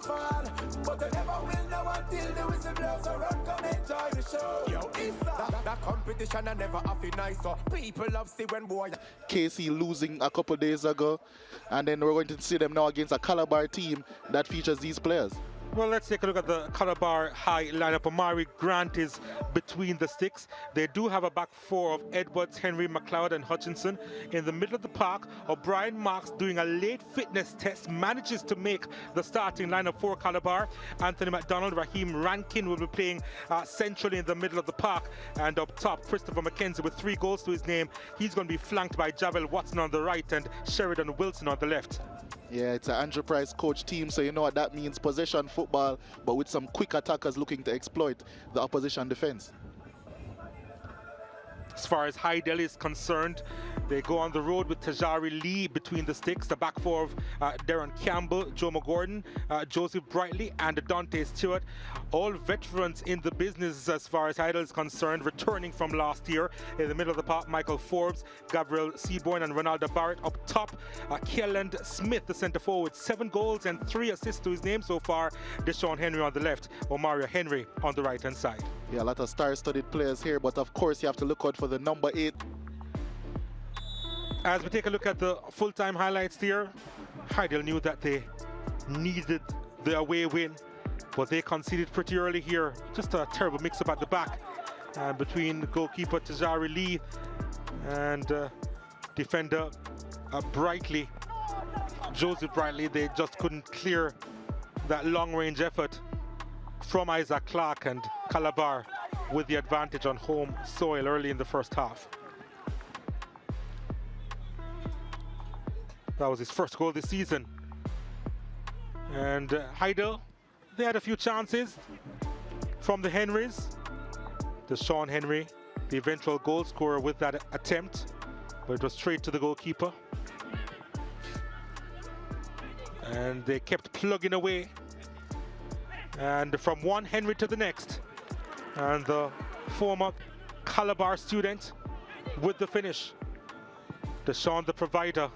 fall, but they never will know until the whistle blows. So run, come enjoy the show. Yo, it's that competition I never have it nice. So people love see when boy. KC losing a couple days ago, and then we're going to see them now against a Calabar team that features these players. Well, let's take a look at the Calabar High lineup. Omari Grant is between the sticks. They do have a back four of Edwards, Henry, McLeod, and Hutchinson. In the middle of the park, O'Brien Marks doing a late fitness test manages to make the starting lineup for Calabar. Anthony McDonald, Raheem Rankin will be playing centrally in the middle of the park. And up top, Christopher McKenzie with 3 goals to his name. He's going to be flanked by Javel Watson on the right and Sheridan Wilson on the left. Yeah, it's an Andrew Price coach team, so you know what that means, possession football, but with some quick attackers looking to exploit the opposition defense. As far as Hydel is concerned, they go on the road with Tajari Lee between the sticks, the back four of Darren Campbell, Joe McGordon, Joseph Brightly, and Dante Stewart. All veterans in the business as far as Hydel is concerned, returning from last year. In the middle of the park, Michael Forbes, Gabriel Seaborn, and Ronaldo Barrett. Up top, Kelland Smith, the centre forward, 7 goals and 3 assists to his name so far. Deshaun Henry on the left, Omario Henry on the right-hand side. Yeah, a lot of star-studded players here, but of course you have to look out for the number 8. As we take a look at the full-time highlights here, Hydel knew that they needed the away win, but they conceded pretty early here. Just a terrible mix-up at the back between goalkeeper Tajari Lee and defender Brightly, Joseph Brightly. They just couldn't clear that long-range effort from Isaac Clark, and Calabar with the advantage on home soil early in the first half. That was his first goal this season. And Hydel, they had a few chances from the Henrys. Deshaun Henry, the eventual goal scorer with that attempt, but it was straight to the goalkeeper. And they kept plugging away. And from one Henry to the next. And the former Calabar student with the finish. Deshaun the provider.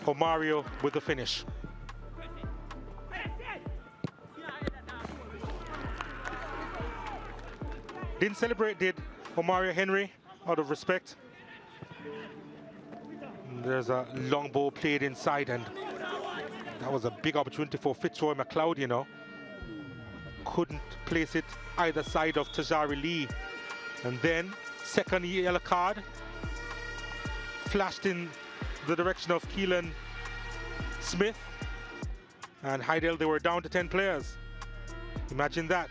Omario with the finish. Didn't celebrate, did Omario Henry, out of respect. And there's a long ball played inside, and that was a big opportunity for Fitzroy McLeod, you know. Couldn't place it either side of Tajari Lee. And then, second yellow card. Flashed in the direction of Keelan Smith. And Hydel, they were down to 10 players. Imagine that.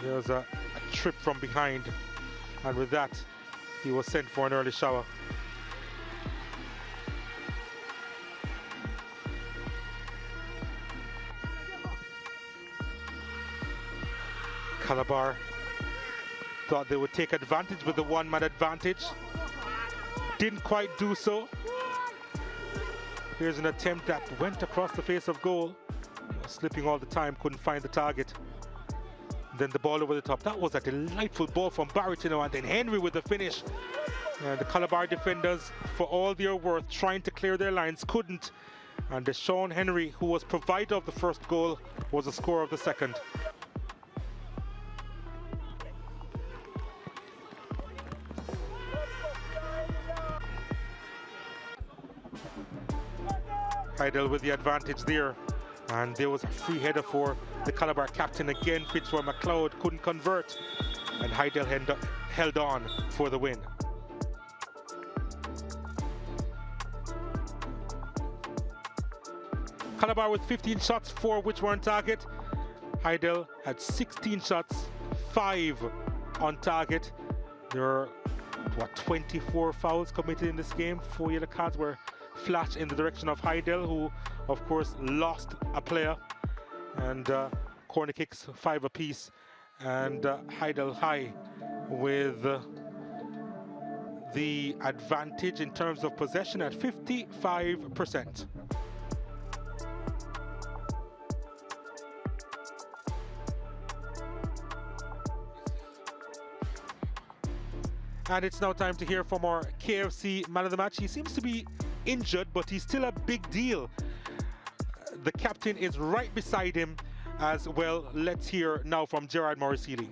There's a trip from behind. And with that, he was sent for an early shower. Calabar thought they would take advantage with the one-man advantage. Didn't quite do so. Here's an attempt that went across the face of goal. Slipping all the time, couldn't find the target. Then the ball over the top. That was a delightful ball from Barrett, you know, and then Henry with the finish. And the Calabar defenders, for all their worth, trying to clear their lines, couldn't. And Deshaun Henry, who was provider of the first goal, was the scorer of the second. Hydel with the advantage there, and there was a free header for the Calabar captain again. Fitzroy McLeod couldn't convert, and Hydel held on for the win. Calabar with 15 shots, 4 which were on target. Hydel had 16 shots, 5 on target. There were, 24 fouls committed in this game. 4 yellow cards were flashed in the direction of Hydel, who of course lost a player, and corner kicks 5 apiece, and Hydel High with the advantage in terms of possession at 55%. And it's now time to hear from our KFC man of the match. He seems to be injured, but he's still a big deal. The captain is right beside him as well. Let's hear now from Gerard Morrisili.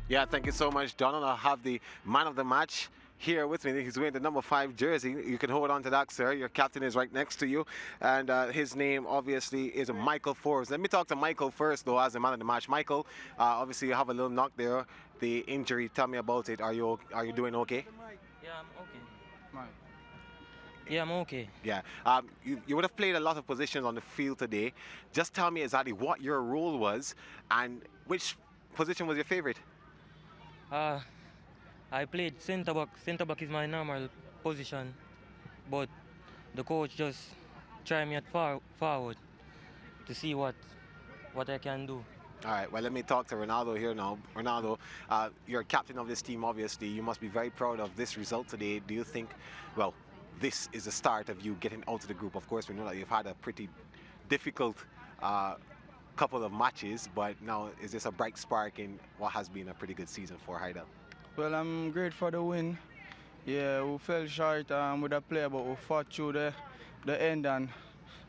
Yeah, thank you so much, Donald. I have the man of the match here with me. He's wearing the number 5 jersey. You can hold on to that, sir. Your captain is right next to you. And his name, obviously, is Michael Forbes. Let me talk to Michael first, though, as the man of the match. Michael, obviously, you have a little knock there. The injury, tell me about it. Are you doing okay? Yeah, I'm okay. Yeah, I'm okay. Yeah. You would have played a lot of positions on the field today. Just tell me exactly what your role was and which position was your favorite? I played centre back. Centre back is my normal position, but the coach just tried me at forward to see what I can do. All right, well, let me talk to Ronaldo here now. Ronaldo, you're captain of this team, obviously. You must be very proud of this result today. Do you think, well, this is the start of you getting out of the group? Of course, we know that you've had a pretty difficult couple of matches, but now is this a bright spark in what has been a pretty good season for Hydel? Well, I'm great for the win. Yeah, we fell short with the player, but we fought through the end, and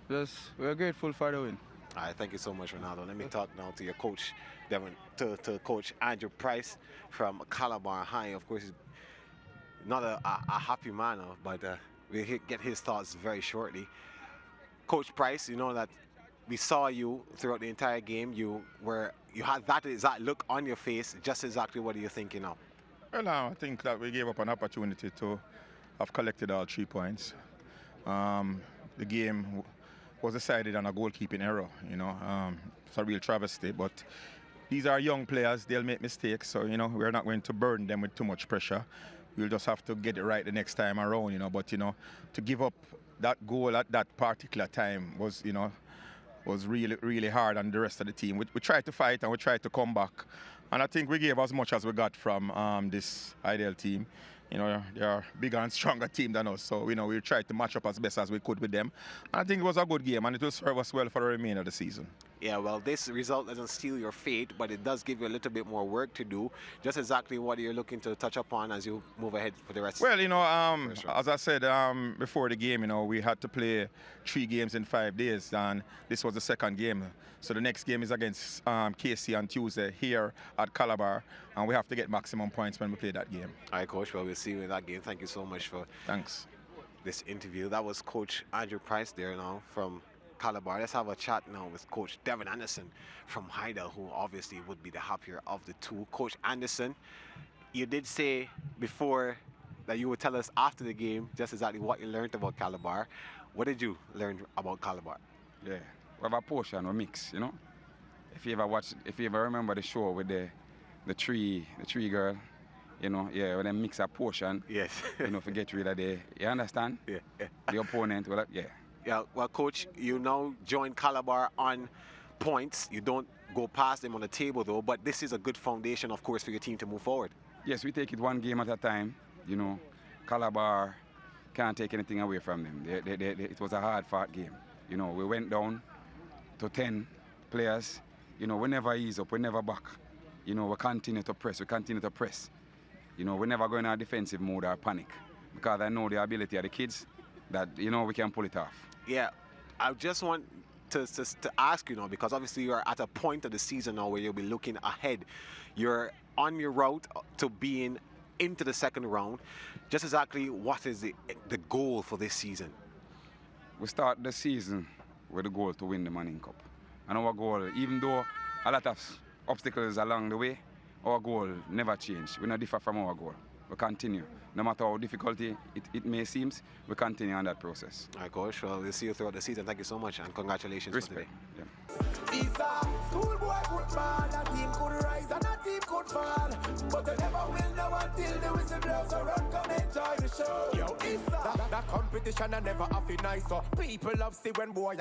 we're grateful for the win. All right, thank you so much, Ronaldo. Let me talk now to your coach, Devin, to Coach Andrew Price from Calabar High. Of course, he's not a happy man, but we'll get his thoughts very shortly. Coach Price, you know that we saw you throughout the entire game. You had that exact look on your face. Just exactly what are you thinking now? Well, I think that we gave up an opportunity to have collected all 3 points. The game was decided on a goalkeeping error, you know. It's a real travesty, but these are young players. They'll make mistakes, so, you know, we're not going to burden them with too much pressure. We'll just have to get it right the next time around, you know. But, you know, to give up that goal at that particular time was, you know, was really, really hard on the rest of the team. We tried to fight and we tried to come back. And I think we gave as much as we got from this Hydel team. You know, they are a bigger and stronger team than us. So, you know, we tried to match up as best as we could with them. And I think it was a good game, and it will serve us well for the remainder of the season. Yeah, well, this result doesn't steal your fate, but it does give you a little bit more work to do. Just exactly what you're looking to touch upon as you move ahead for the rest. Well, you know, as I said before the game, you know, we had to play 3 games in 5 days, and this was the second game. So the next game is against KC on Tuesday here at Calabar, and we have to get maximum points when we play that game. All right, Coach. Well, we'll see you in that game. Thank you so much for this interview. That was Coach Andrew Price there now from Calabar. Let's have a chat now with Coach Devin Anderson from Hydel, who obviously would be the happier of the two. Coach Anderson, you did say before that you would tell us after the game just exactly what you learned about Calabar. What did you learn about Calabar? Yeah, we have a portion, we mix, you know. If you ever remember the show with the tree girl, you know, yeah, when they mix a portion, yes, you know, forget rid of you understand? Yeah. The opponent, well, yeah. Yeah, well, Coach, you now join Calabar on points. You don't go past them on the table, though, but this is a good foundation, of course, for your team to move forward. Yes, we take it 1 game at a time. You know, Calabar can't take anything away from them. It was a hard-fought game. You know, we went down to 10 players. You know, we never ease up, we never back. You know, we continue to press, You know, we never go in a defensive mode or panic, because I know the ability of the kids that, you know, we can pull it off. Yeah, I just want to ask, you know, because obviously you're at a point of the season now where you'll be looking ahead. You're on your route to being into the second round. Just exactly what is the goal for this season? We start the season with the goal to win the Manning Cup. And our goal, even though a lot of obstacles along the way, our goal never changed. We not differ from our goal. We continue. No matter how difficult it may seem, we continue on that process. All right, Coach. Well, we'll see you throughout the season. Thank you so much, and congratulations. Respect. For today. Yeah. It's a schoolboy football. A team could rise and a team could fall, but they never will know until the whistle blows. So run, come enjoy the show. Yo, it's that competition I never have it nice. So people love see when boy.